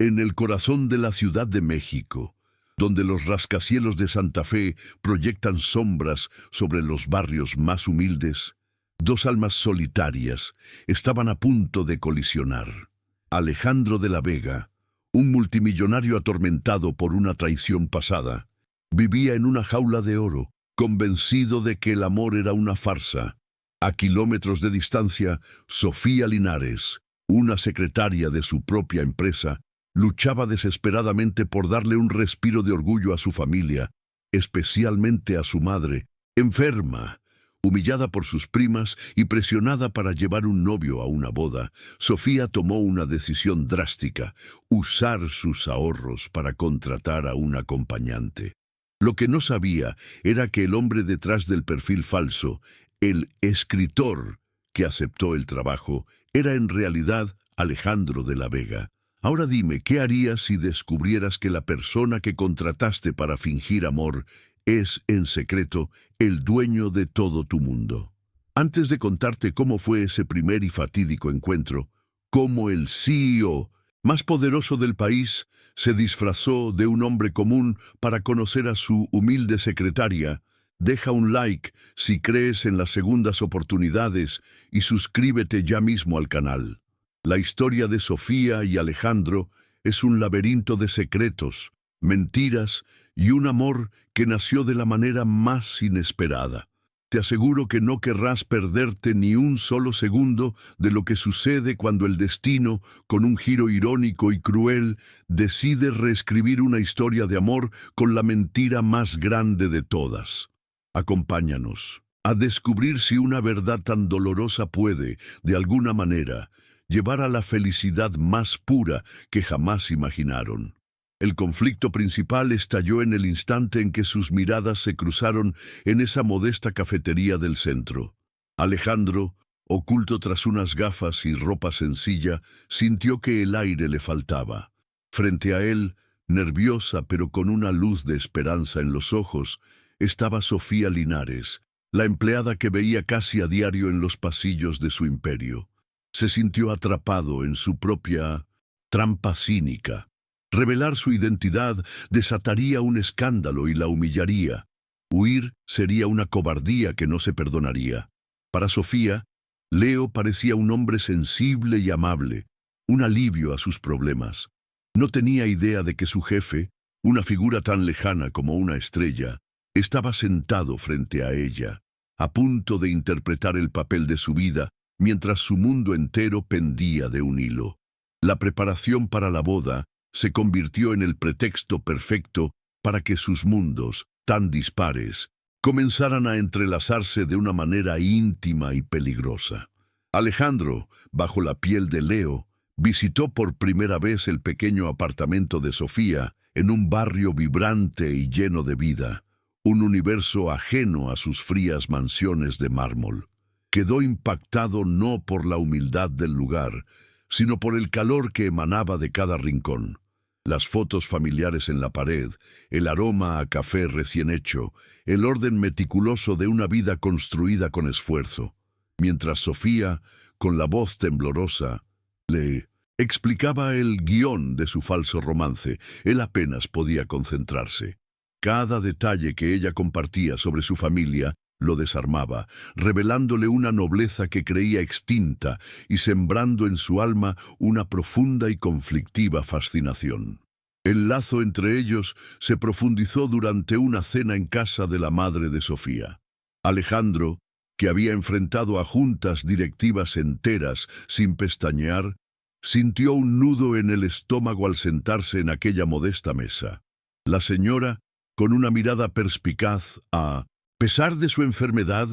En el corazón de la Ciudad de México, donde los rascacielos de Santa Fe proyectan sombras sobre los barrios más humildes, dos almas solitarias estaban a punto de colisionar. Alejandro de la Vega, un multimillonario atormentado por una traición pasada, vivía en una jaula de oro, convencido de que el amor era una farsa. A kilómetros de distancia, Sofía Linares, una secretaria de su propia empresa, luchaba desesperadamente por darle un respiro de orgullo a su familia, especialmente a su madre, enferma. Humillada por sus primas y presionada para llevar un novio a una boda, Sofía tomó una decisión drástica: usar sus ahorros para contratar a un acompañante. Lo que no sabía era que el hombre detrás del perfil falso, el escritor que aceptó el trabajo, era en realidad Alejandro de la Vega. Ahora dime, ¿qué harías si descubrieras que la persona que contrataste para fingir amor es, en secreto, el dueño de todo tu mundo? Antes de contarte cómo fue ese primer y fatídico encuentro, cómo el CEO más poderoso del país se disfrazó de un hombre común para conocer a su humilde secretaria, deja un like si crees en las segundas oportunidades y suscríbete ya mismo al canal. La historia de Sofía y Alejandro es un laberinto de secretos, mentiras y un amor que nació de la manera más inesperada. Te aseguro que no querrás perderte ni un solo segundo de lo que sucede cuando el destino, con un giro irónico y cruel, decide reescribir una historia de amor con la mentira más grande de todas. Acompáñanos a descubrir si una verdad tan dolorosa puede, de alguna manera, llevar a la felicidad más pura que jamás imaginaron. El conflicto principal estalló en el instante en que sus miradas se cruzaron en esa modesta cafetería del centro. Alejandro, oculto tras unas gafas y ropa sencilla, sintió que el aire le faltaba. Frente a él, nerviosa pero con una luz de esperanza en los ojos, estaba Sofía Linares, la empleada que veía casi a diario en los pasillos de su imperio. Se sintió atrapado en su propia trampa cínica. Revelar su identidad desataría un escándalo y la humillaría. Huir sería una cobardía que no se perdonaría. Para Sofía, Leo parecía un hombre sensible y amable, un alivio a sus problemas. No tenía idea de que su jefe, una figura tan lejana como una estrella, estaba sentado frente a ella, a punto de interpretar el papel de su vida, mientras su mundo entero pendía de un hilo. La preparación para la boda se convirtió en el pretexto perfecto para que sus mundos, tan dispares, comenzaran a entrelazarse de una manera íntima y peligrosa. Alejandro, bajo la piel de Leo, visitó por primera vez el pequeño apartamento de Sofía en un barrio vibrante y lleno de vida, un universo ajeno a sus frías mansiones de mármol. Quedó impactado no por la humildad del lugar, sino por el calor que emanaba de cada rincón. Las fotos familiares en la pared, el aroma a café recién hecho, el orden meticuloso de una vida construida con esfuerzo. Mientras Sofía, con la voz temblorosa, le explicaba el guión de su falso romance, él apenas podía concentrarse. Cada detalle que ella compartía sobre su familia lo desarmaba, revelándole una nobleza que creía extinta y sembrando en su alma una profunda y conflictiva fascinación. El lazo entre ellos se profundizó durante una cena en casa de la madre de Sofía. Alejandro, que había enfrentado a juntas directivas enteras sin pestañear, sintió un nudo en el estómago al sentarse en aquella modesta mesa. La señora, con una mirada perspicaz, a pesar de su enfermedad,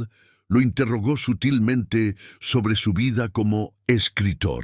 lo interrogó sutilmente sobre su vida como escritor.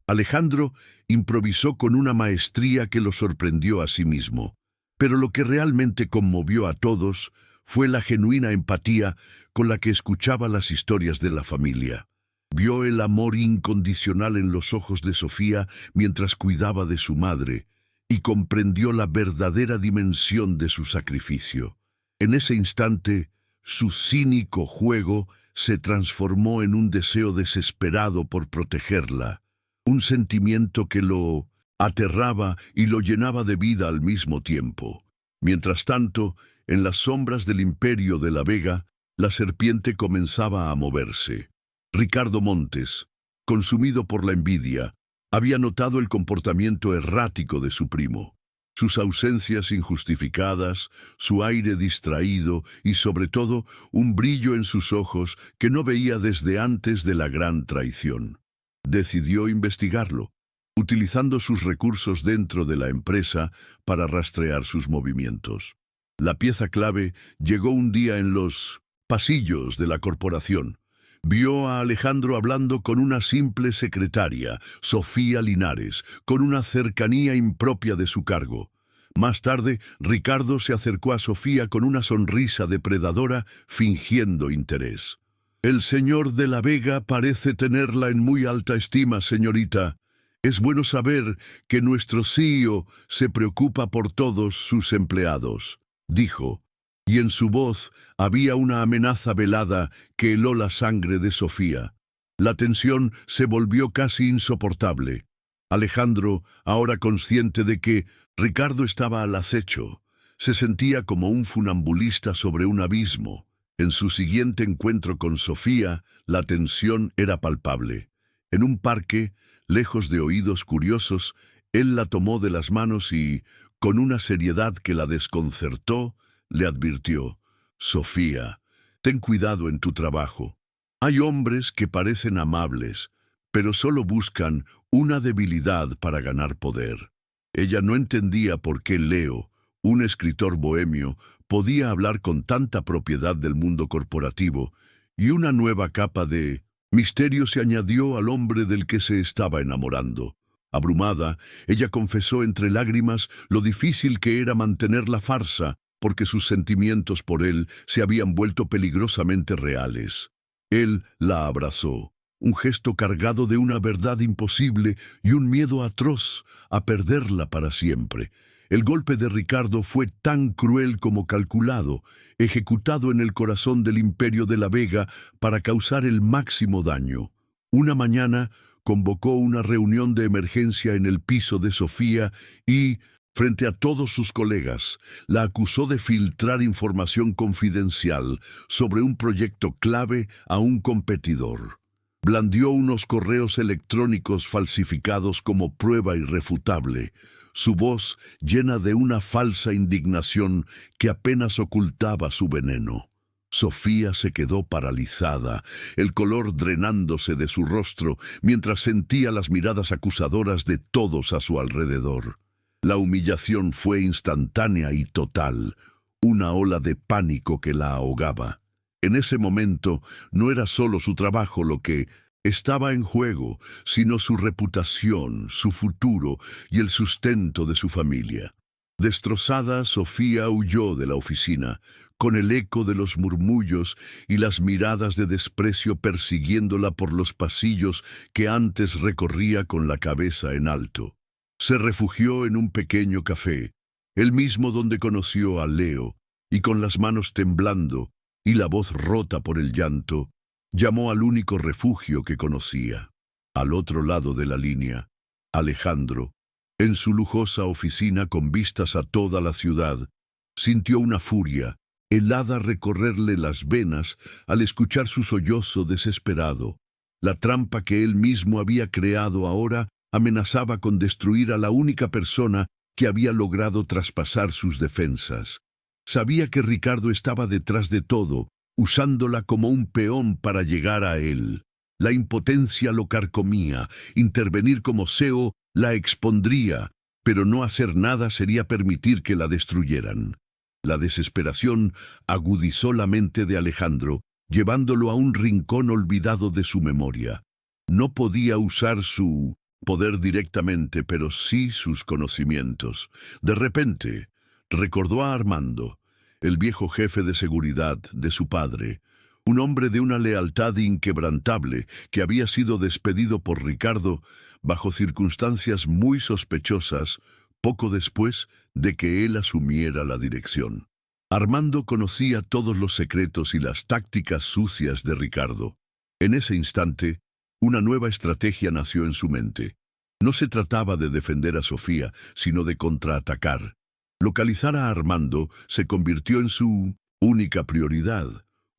Alejandro improvisó con una maestría que lo sorprendió a sí mismo, pero lo que realmente conmovió a todos fue la genuina empatía con la que escuchaba las historias de la familia. Vio el amor incondicional en los ojos de Sofía mientras cuidaba de su madre y comprendió la verdadera dimensión de su sacrificio. En ese instante, su cínico juego se transformó en un deseo desesperado por protegerla, un sentimiento que lo aterraba y lo llenaba de vida al mismo tiempo. Mientras tanto, en las sombras del imperio de la Vega, la serpiente comenzaba a moverse. Ricardo Montes, consumido por la envidia, había notado el comportamiento errático de su primo. Sus ausencias injustificadas, su aire distraído y, sobre todo, un brillo en sus ojos que no veía desde antes de la gran traición. Decidió investigarlo, utilizando sus recursos dentro de la empresa para rastrear sus movimientos. La pieza clave llegó un día en los pasillos de la corporación. Vio a Alejandro hablando con una simple secretaria, Sofía Linares, con una cercanía impropia de su cargo. Más tarde, Ricardo se acercó a Sofía con una sonrisa depredadora, fingiendo interés. «El señor de la Vega parece tenerla en muy alta estima, señorita. Es bueno saber que nuestro CEO se preocupa por todos sus empleados», dijo, y en su voz había una amenaza velada que heló la sangre de Sofía. La tensión se volvió casi insoportable. Alejandro, ahora consciente de que Ricardo estaba al acecho, se sentía como un funambulista sobre un abismo. En su siguiente encuentro con Sofía, la tensión era palpable. En un parque, lejos de oídos curiosos, él la tomó de las manos y, con una seriedad que la desconcertó, le advirtió: «Sofía, ten cuidado en tu trabajo. Hay hombres que parecen amables, pero solo buscan una debilidad para ganar poder». Ella no entendía por qué Leo, un escritor bohemio, podía hablar con tanta propiedad del mundo corporativo, y una nueva capa de misterio se añadió al hombre del que se estaba enamorando. Abrumada, ella confesó entre lágrimas lo difícil que era mantener la farsa, porque sus sentimientos por él se habían vuelto peligrosamente reales. Él la abrazó, un gesto cargado de una verdad imposible y un miedo atroz a perderla para siempre. El golpe de Ricardo fue tan cruel como calculado, ejecutado en el corazón del imperio de la Vega para causar el máximo daño. Una mañana convocó una reunión de emergencia en el piso de Sofía y, frente a todos sus colegas, la acusó de filtrar información confidencial sobre un proyecto clave a un competidor. Blandió unos correos electrónicos falsificados como prueba irrefutable, su voz llena de una falsa indignación que apenas ocultaba su veneno. Sofía se quedó paralizada, el color drenándose de su rostro, mientras sentía las miradas acusadoras de todos a su alrededor. La humillación fue instantánea y total, una ola de pánico que la ahogaba. En ese momento no era solo su trabajo lo que estaba en juego, sino su reputación, su futuro y el sustento de su familia. Destrozada, Sofía huyó de la oficina, con el eco de los murmullos y las miradas de desprecio persiguiéndola por los pasillos que antes recorría con la cabeza en alto. Se refugió en un pequeño café, el mismo donde conoció a Leo, y con las manos temblando y la voz rota por el llanto, llamó al único refugio que conocía. Al otro lado de la línea, Alejandro, en su lujosa oficina con vistas a toda la ciudad, sintió una furia helada recorrerle las venas al escuchar su sollozo desesperado. La trampa que él mismo había creado ahora amenazaba con destruir a la única persona que había logrado traspasar sus defensas. Sabía que Ricardo estaba detrás de todo, usándola como un peón para llegar a él. La impotencia lo carcomía, intervenir como CEO la expondría, pero no hacer nada sería permitir que la destruyeran. La desesperación agudizó la mente de Alejandro, llevándolo a un rincón olvidado de su memoria. No podía usar su poder directamente, pero sí sus conocimientos. De repente, recordó a Armando, el viejo jefe de seguridad de su padre, un hombre de una lealtad inquebrantable que había sido despedido por Ricardo bajo circunstancias muy sospechosas poco después de que él asumiera la dirección. Armando conocía todos los secretos y las tácticas sucias de Ricardo. En ese instante, una nueva estrategia nació en su mente. No se trataba de defender a Sofía, sino de contraatacar. Localizar a Armando se convirtió en su única prioridad,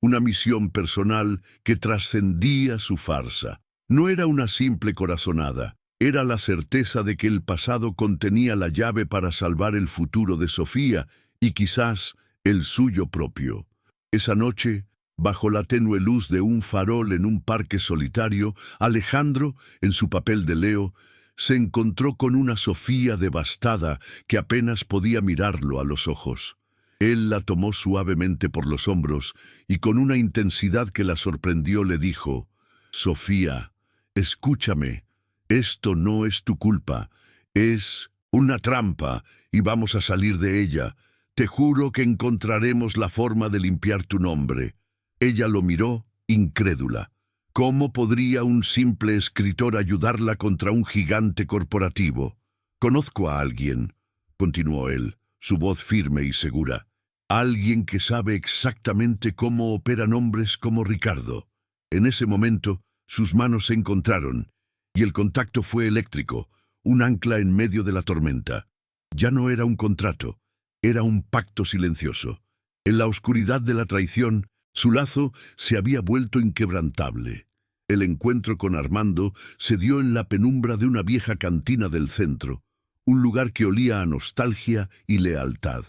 una misión personal que trascendía su farsa. No era una simple corazonada, era la certeza de que el pasado contenía la llave para salvar el futuro de Sofía y quizás el suyo propio. Esa noche, bajo la tenue luz de un farol en un parque solitario, Alejandro, en su papel de Leo, se encontró con una Sofía devastada que apenas podía mirarlo a los ojos. Él la tomó suavemente por los hombros y con una intensidad que la sorprendió le dijo: «Sofía, escúchame, esto no es tu culpa, es una trampa y vamos a salir de ella. Te juro que encontraremos la forma de limpiar tu nombre». Ella lo miró, incrédula. ¿Cómo podría un simple escritor ayudarla contra un gigante corporativo? «Conozco a alguien», continuó él, su voz firme y segura. «Alguien que sabe exactamente cómo operan hombres como Ricardo». En ese momento, sus manos se encontraron, y el contacto fue eléctrico, un ancla en medio de la tormenta. Ya no era un contrato, era un pacto silencioso. En la oscuridad de la traición, su lazo se había vuelto inquebrantable. El encuentro con Armando se dio en la penumbra de una vieja cantina del centro, un lugar que olía a nostalgia y lealtad.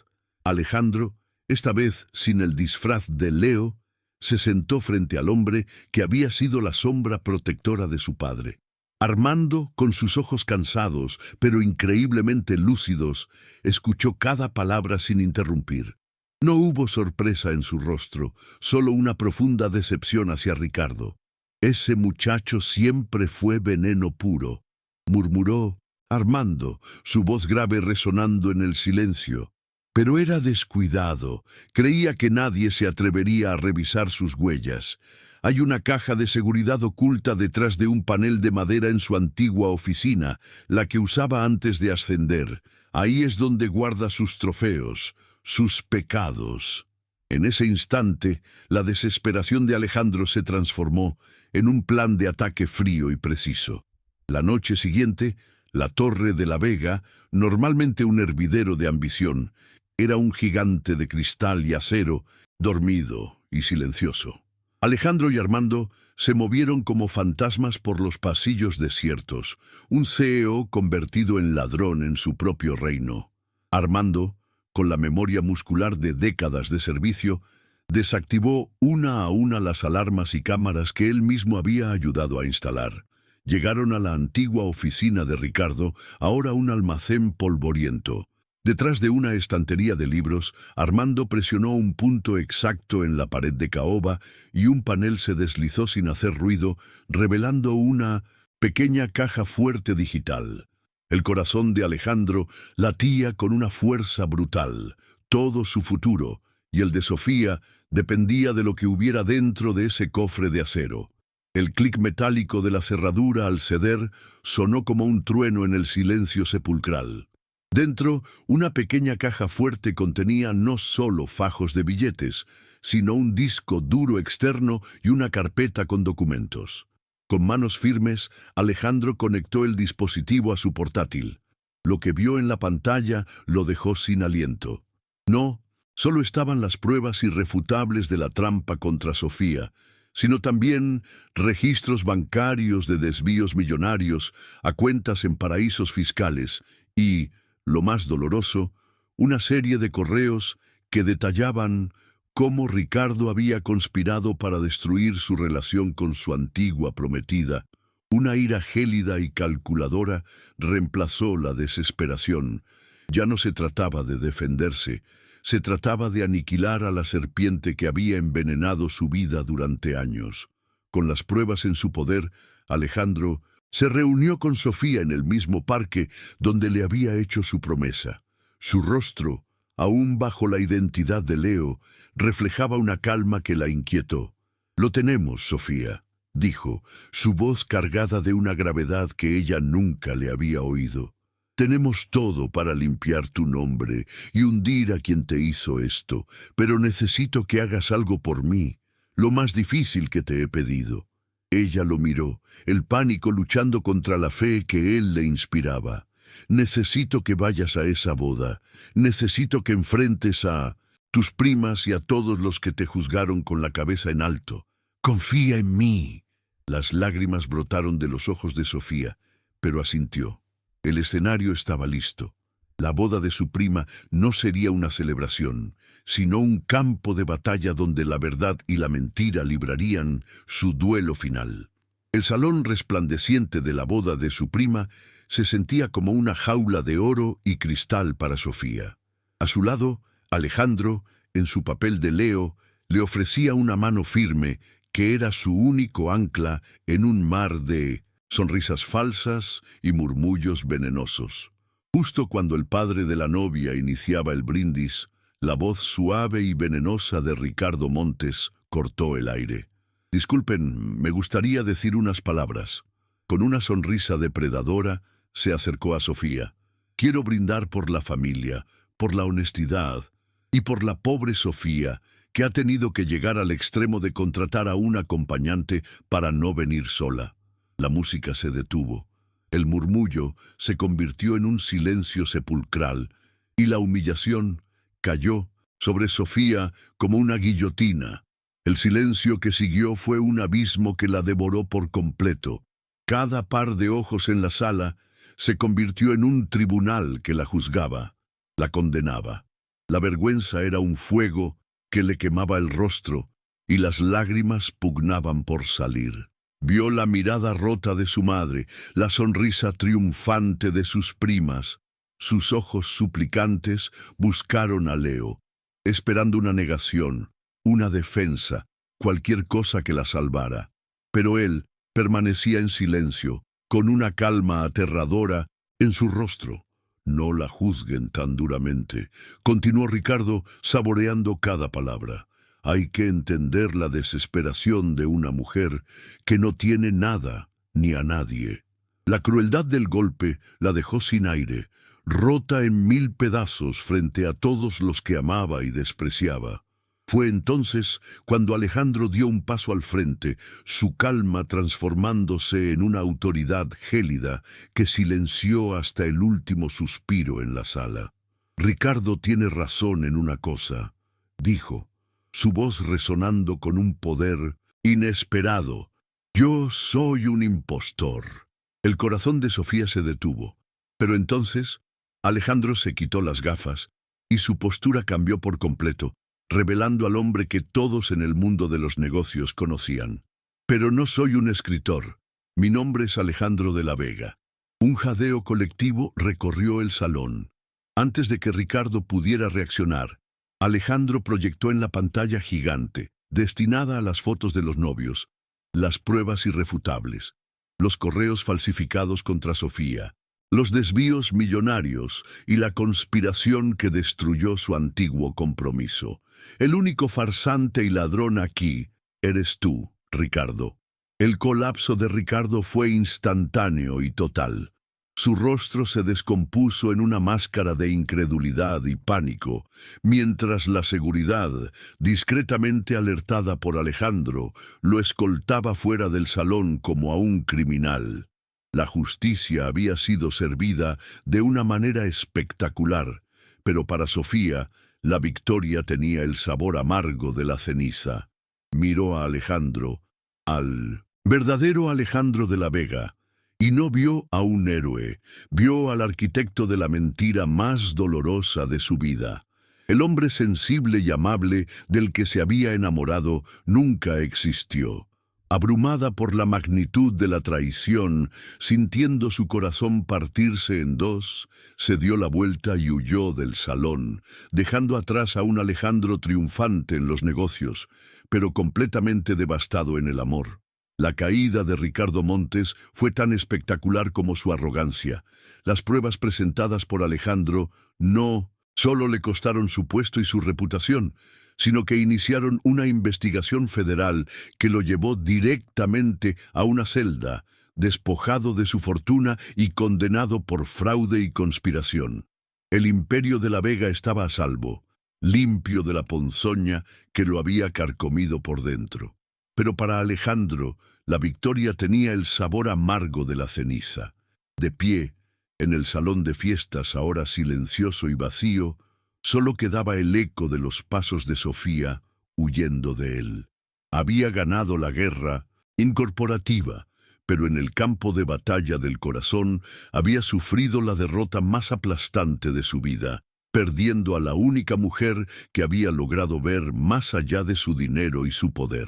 Alejandro, esta vez sin el disfraz de Leo, se sentó frente al hombre que había sido la sombra protectora de su padre. Armando, con sus ojos cansados, pero increíblemente lúcidos, escuchó cada palabra sin interrumpir. No hubo sorpresa en su rostro, solo una profunda decepción hacia Ricardo. «Ese muchacho siempre fue veneno puro», murmuró Armando, su voz grave resonando en el silencio. Pero era descuidado, creía que nadie se atrevería a revisar sus huellas. Hay una caja de seguridad oculta detrás de un panel de madera en su antigua oficina, la que usaba antes de ascender. Ahí es donde guarda sus trofeos, sus pecados. En ese instante, la desesperación de Alejandro se transformó en un plan de ataque frío y preciso. La noche siguiente, la Torre de la Vega, normalmente un hervidero de ambición, era un gigante de cristal y acero, dormido y silencioso. Alejandro y Armando se movieron como fantasmas por los pasillos desiertos, un CEO convertido en ladrón en su propio reino. Armando, con la memoria muscular de décadas de servicio, desactivó una a una las alarmas y cámaras que él mismo había ayudado a instalar. Llegaron a la antigua oficina de Ricardo, ahora un almacén polvoriento. Detrás de una estantería de libros, Armando presionó un punto exacto en la pared de caoba y un panel se deslizó sin hacer ruido, revelando una pequeña caja fuerte digital. El corazón de Alejandro latía con una fuerza brutal. Todo su futuro, y el de Sofía, dependía de lo que hubiera dentro de ese cofre de acero. El clic metálico de la cerradura al ceder sonó como un trueno en el silencio sepulcral. Dentro, una pequeña caja fuerte contenía no solo fajos de billetes, sino un disco duro externo y una carpeta con documentos. Con manos firmes, Alejandro conectó el dispositivo a su portátil. Lo que vio en la pantalla lo dejó sin aliento. No, solo estaban las pruebas irrefutables de la trampa contra Sofía, sino también registros bancarios de desvíos millonarios a cuentas en paraísos fiscales y, lo más doloroso, una serie de correos que detallaban cómo Ricardo había conspirado para destruir su relación con su antigua prometida. Una ira gélida y calculadora reemplazó la desesperación. Ya no se trataba de defenderse, se trataba de aniquilar a la serpiente que había envenenado su vida durante años. Con las pruebas en su poder, Alejandro se reunió con Sofía en el mismo parque donde le había hecho su promesa. Su rostro, aún bajo la identidad de Leo, reflejaba una calma que la inquietó. «Lo tenemos, Sofía», dijo, su voz cargada de una gravedad que ella nunca le había oído. «Tenemos todo para limpiar tu nombre y hundir a quien te hizo esto, pero necesito que hagas algo por mí, lo más difícil que te he pedido». Ella lo miró, el pánico luchando contra la fe que él le inspiraba. Necesito que vayas a esa boda. Necesito que enfrentes a tus primas y a todos los que te juzgaron con la cabeza en alto. Confía en mí. Las lágrimas brotaron de los ojos de Sofía, pero asintió. El escenario estaba listo. La boda de su prima no sería una celebración, sino un campo de batalla donde la verdad y la mentira librarían su duelo final. El salón resplandeciente de la boda de su prima se sentía como una jaula de oro y cristal para Sofía. A su lado, Alejandro, en su papel de Leo, le ofrecía una mano firme que era su único ancla en un mar de sonrisas falsas y murmullos venenosos. Justo cuando el padre de la novia iniciaba el brindis, la voz suave y venenosa de Ricardo Montes cortó el aire. Disculpen, me gustaría decir unas palabras. Con una sonrisa depredadora, se acercó a Sofía. Quiero brindar por la familia, por la honestidad y por la pobre Sofía, que ha tenido que llegar al extremo de contratar a un acompañante para no venir sola. La música se detuvo. El murmullo se convirtió en un silencio sepulcral y la humillación cayó sobre Sofía como una guillotina. El silencio que siguió fue un abismo que la devoró por completo. Cada par de ojos en la sala se convirtió en un tribunal que la juzgaba, la condenaba. La vergüenza era un fuego que le quemaba el rostro y las lágrimas pugnaban por salir. Vio la mirada rota de su madre, la sonrisa triunfante de sus primas. Sus ojos suplicantes buscaron a Leo, esperando una negación, una defensa, cualquier cosa que la salvara. Pero él permanecía en silencio, con una calma aterradora en su rostro. No la juzguen tan duramente, continuó Ricardo, saboreando cada palabra. Hay que entender la desesperación de una mujer que no tiene nada ni a nadie. La crueldad del golpe la dejó sin aire, rota en 1000 pedazos frente a todos los que amaba y despreciaba. Fue entonces cuando Alejandro dio un paso al frente, su calma transformándose en una autoridad gélida que silenció hasta el último suspiro en la sala. Ricardo tiene razón en una cosa, dijo, su voz resonando con un poder inesperado. Yo soy un impostor. El corazón de Sofía se detuvo, pero entonces Alejandro se quitó las gafas y su postura cambió por completo, revelando al hombre que todos en el mundo de los negocios conocían. Pero no soy un escritor. Mi nombre es Alejandro de la Vega. Un jadeo colectivo recorrió el salón. Antes de que Ricardo pudiera reaccionar, Alejandro proyectó en la pantalla gigante, destinada a las fotos de los novios, las pruebas irrefutables, los correos falsificados contra Sofía, los desvíos millonarios y la conspiración que destruyó su antiguo compromiso. El único farsante y ladrón aquí eres tú, Ricardo. El colapso de Ricardo fue instantáneo y total. Su rostro se descompuso en una máscara de incredulidad y pánico, mientras la seguridad, discretamente alertada por Alejandro, lo escoltaba fuera del salón como a un criminal. La justicia había sido servida de una manera espectacular, pero para Sofía, la victoria tenía el sabor amargo de la ceniza. Miró a Alejandro, al verdadero Alejandro de la Vega, y no vio a un héroe, vio al arquitecto de la mentira más dolorosa de su vida. El hombre sensible y amable del que se había enamorado nunca existió. Abrumada por la magnitud de la traición, sintiendo su corazón partirse en dos, se dio la vuelta y huyó del salón, dejando atrás a un Alejandro triunfante en los negocios, pero completamente devastado en el amor. La caída de Ricardo Montes fue tan espectacular como su arrogancia. Las pruebas presentadas por Alejandro no solo le costaron su puesto y su reputación, sino que iniciaron una investigación federal que lo llevó directamente a una celda, despojado de su fortuna y condenado por fraude y conspiración. El imperio de la Vega estaba a salvo, limpio de la ponzoña que lo había carcomido por dentro. Pero para Alejandro, la victoria tenía el sabor amargo de la ceniza. De pie, en el salón de fiestas, ahora silencioso y vacío, solo quedaba el eco de los pasos de Sofía huyendo de él. Había ganado la guerra incorporativa, pero en el campo de batalla del corazón había sufrido la derrota más aplastante de su vida, perdiendo a la única mujer que había logrado ver más allá de su dinero y su poder.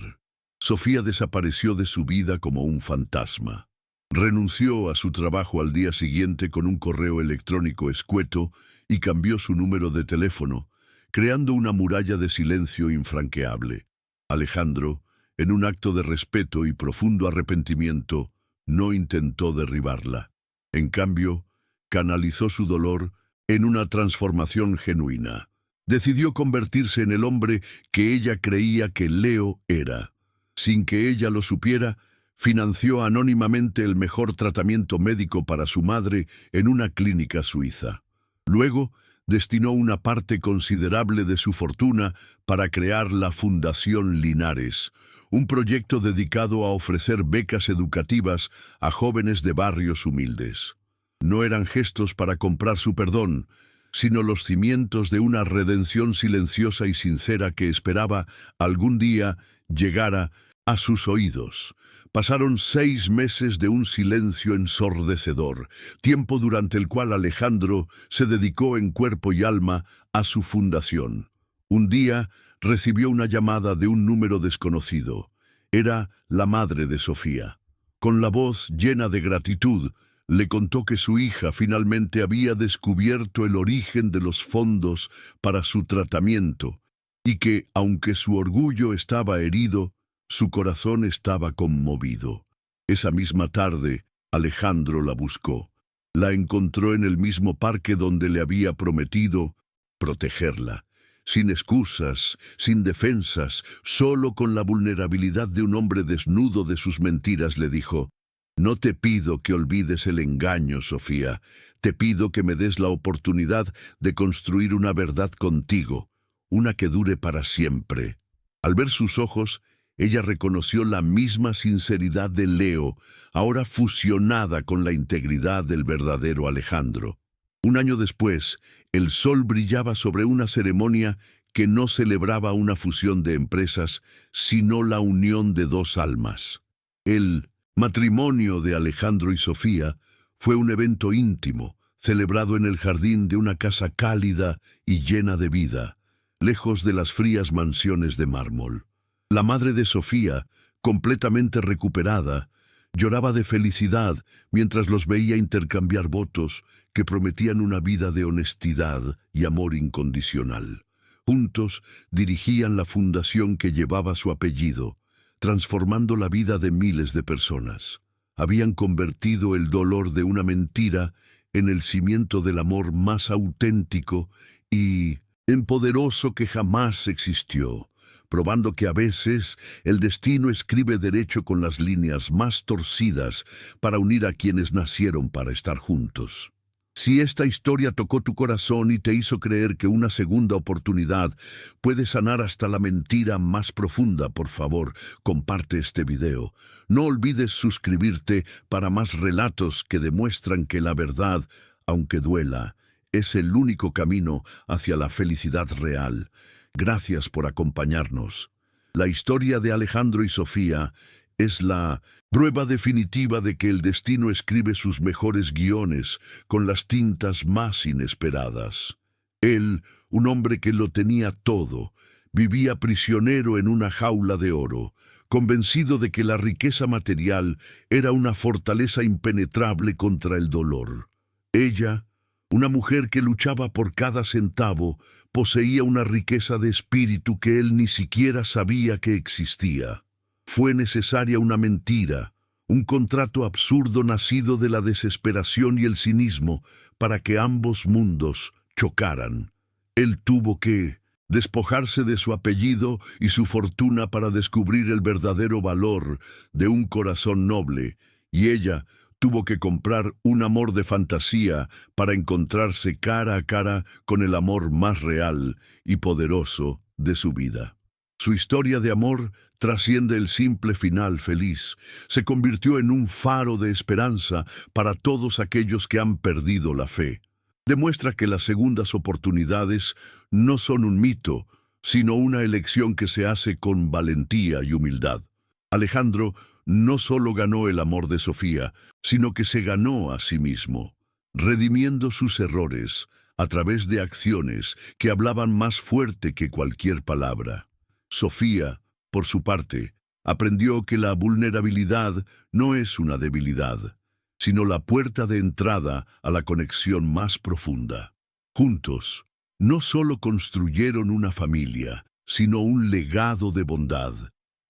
Sofía desapareció de su vida como un fantasma. Renunció a su trabajo al día siguiente con un correo electrónico escueto y cambió su número de teléfono, creando una muralla de silencio infranqueable. Alejandro, en un acto de respeto y profundo arrepentimiento, no intentó derribarla. En cambio, canalizó su dolor en una transformación genuina. Decidió convertirse en el hombre que ella creía que Leo era. Sin que ella lo supiera, financió anónimamente el mejor tratamiento médico para su madre en una clínica suiza. Luego, destinó una parte considerable de su fortuna para crear la Fundación Linares, un proyecto dedicado a ofrecer becas educativas a jóvenes de barrios humildes. No eran gestos para comprar su perdón, sino los cimientos de una redención silenciosa y sincera que esperaba algún día llegara a sus oídos. Pasaron 6 meses de un silencio ensordecedor, tiempo durante el cual Alejandro se dedicó en cuerpo y alma a su fundación. Un día recibió una llamada de un número desconocido. Era la madre de Sofía. Con la voz llena de gratitud, le contó que su hija finalmente había descubierto el origen de los fondos para su tratamiento y que, aunque su orgullo estaba herido, su corazón estaba conmovido. Esa misma tarde, Alejandro la buscó. La encontró en el mismo parque donde le había prometido protegerla. Sin excusas, sin defensas, solo con la vulnerabilidad de un hombre desnudo de sus mentiras, le dijo: «No te pido que olvides el engaño, Sofía. Te pido que me des la oportunidad de construir una verdad contigo, una que dure para siempre». Al ver sus ojos, ella reconoció la misma sinceridad de Leo, ahora fusionada con la integridad del verdadero Alejandro. Un año después, el sol brillaba sobre una ceremonia que no celebraba una fusión de empresas, sino la unión de 2 almas. El matrimonio de Alejandro y Sofía fue un evento íntimo, celebrado en el jardín de una casa cálida y llena de vida, lejos de las frías mansiones de mármol. La madre de Sofía, completamente recuperada, lloraba de felicidad mientras los veía intercambiar votos que prometían una vida de honestidad y amor incondicional. Juntos dirigían la fundación que llevaba su apellido, transformando la vida de miles de personas. Habían convertido el dolor de una mentira en el cimiento del amor más auténtico y poderoso que jamás existió, probando que a veces el destino escribe derecho con las líneas más torcidas para unir a quienes nacieron para estar juntos. Si esta historia tocó tu corazón y te hizo creer que una segunda oportunidad puede sanar hasta la mentira más profunda, por favor, comparte este video. No olvides suscribirte para más relatos que demuestran que la verdad, aunque duela, es el único camino hacia la felicidad real. Gracias por acompañarnos. La historia de Alejandro y Sofía es la prueba definitiva de que el destino escribe sus mejores guiones con las tintas más inesperadas. Él, un hombre que lo tenía todo, vivía prisionero en una jaula de oro, convencido de que la riqueza material era una fortaleza impenetrable contra el dolor. Ella, una mujer que luchaba por cada centavo, poseía una riqueza de espíritu que él ni siquiera sabía que existía. Fue necesaria una mentira, un contrato absurdo nacido de la desesperación y el cinismo para que ambos mundos chocaran. Él tuvo que despojarse de su apellido y su fortuna para descubrir el verdadero valor de un corazón noble, y ella tuvo que comprar un amor de fantasía para encontrarse cara a cara con el amor más real y poderoso de su vida. Su historia de amor trasciende el simple final feliz. Se convirtió en un faro de esperanza para todos aquellos que han perdido la fe. Demuestra que las segundas oportunidades no son un mito, sino una elección que se hace con valentía y humildad. Alejandro no solo ganó el amor de Sofía, sino que se ganó a sí mismo, redimiendo sus errores a través de acciones que hablaban más fuerte que cualquier palabra. Sofía, por su parte, aprendió que la vulnerabilidad no es una debilidad, sino la puerta de entrada a la conexión más profunda. Juntos, no solo construyeron una familia, sino un legado de bondad,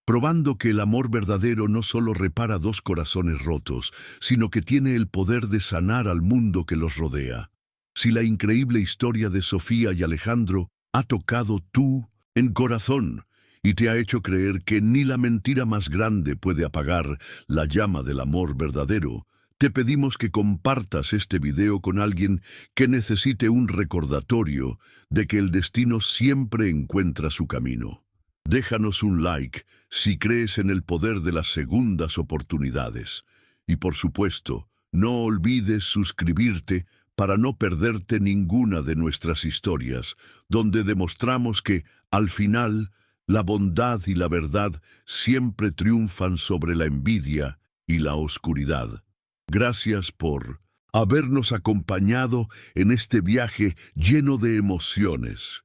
probando que el amor verdadero no solo repara dos corazones rotos, sino que tiene el poder de sanar al mundo que los rodea. Si la increíble historia de Sofía y Alejandro ha tocado tú en corazón y te ha hecho creer que ni la mentira más grande puede apagar la llama del amor verdadero, te pedimos que compartas este video con alguien que necesite un recordatorio de que el destino siempre encuentra su camino. Déjanos un like si crees en el poder de las segundas oportunidades. Y por supuesto, no olvides suscribirte para no perderte ninguna de nuestras historias, donde demostramos que, al final, la bondad y la verdad siempre triunfan sobre la envidia y la oscuridad. Gracias por habernos acompañado en este viaje lleno de emociones.